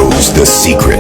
knows the secret.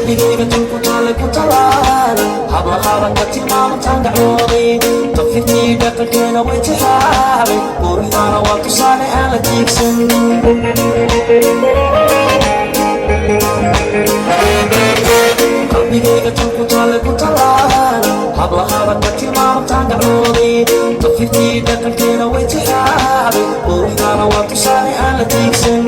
qalbigayga tulku taale ku talaan hablahabaka tilmaamantaan gacmooday tafirtii dhaqankeena way tixaabay quruxdaana waa tusaale aan la tiigsan qalbigayga tulku taale ku talaan hablahabaka tilmaamantaan gacmooday tafirtii dhaqankeena way tixaabay quruxdaana waa tusaale aan la tiigsan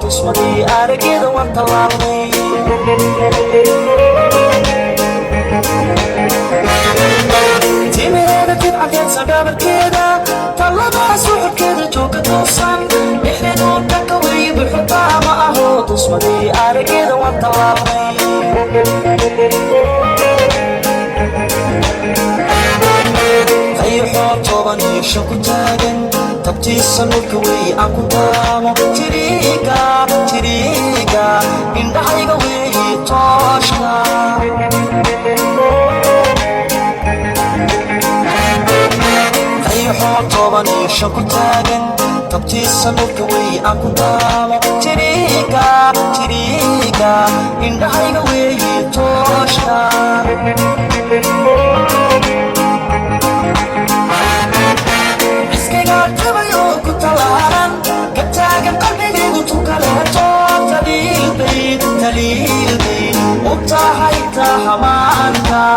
tusmadii arageeda waan tallaabnay timaheeda tidcadeedsa dhabarkeeda talladaa suxubkeeda jooga toosan dhexdeedu dhanka weeye buxutaa ma aho tusmadii arageeda waan tallaabnay ayuxoo toban iyo shan ku taagan tabtiisa nurka weeye aan ku taamo tiriiga indhahayga weeye tooshka ayuxoo toban iyo shan ku taagan tabtiisa nurka weeye aan ku taamo tiriiga indhahayga weeye tooshka وبتاحيتا حمانتا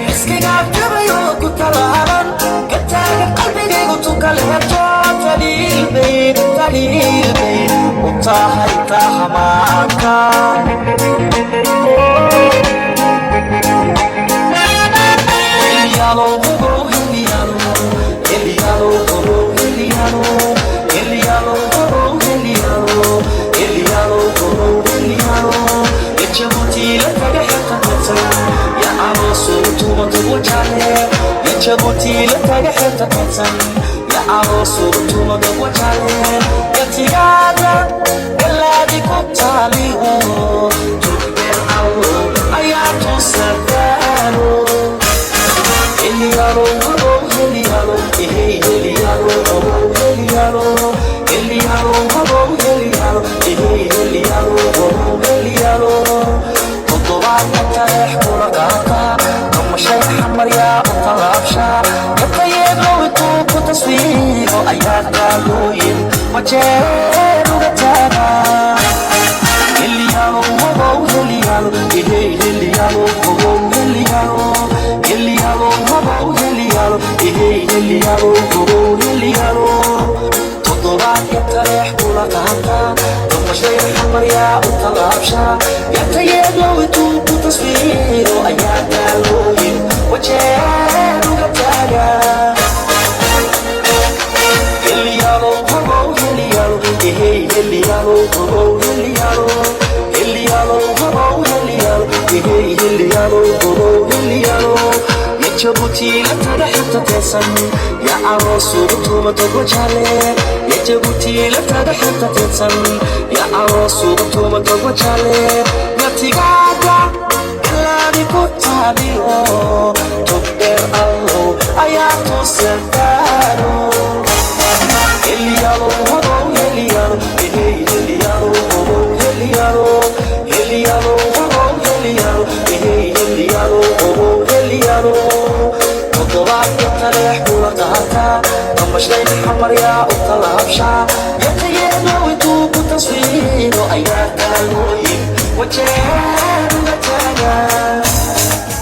حسكي قابتبا يوكو تلالان قتاك قلبي قيقوتو كالهتو تليلبي وبتاحيتا حمانتا Eliano, يجبوتي لتاقى حتى كتن يا عروسو بطومة وجالي يتيادا ولادي كتاليو تكبر عرو اياتو سفارو Eliano, يا طلابشا كتيبلو يتوكو تصويرو ايات قالوين وجيرو غتانا Eliano, تضران يتريح كولا قاقا ثم شيء حمر يا طلابشا يتيبلو يتوكو تصويرو ايات قالوين وجيرو غتانا Eliano, يجبوتي لتاقى حتى تسن يا عروسو بطومة وجالي يجبوتي لتاقى حتى تسن يا عروسو بطومة وجالي يا تيقادا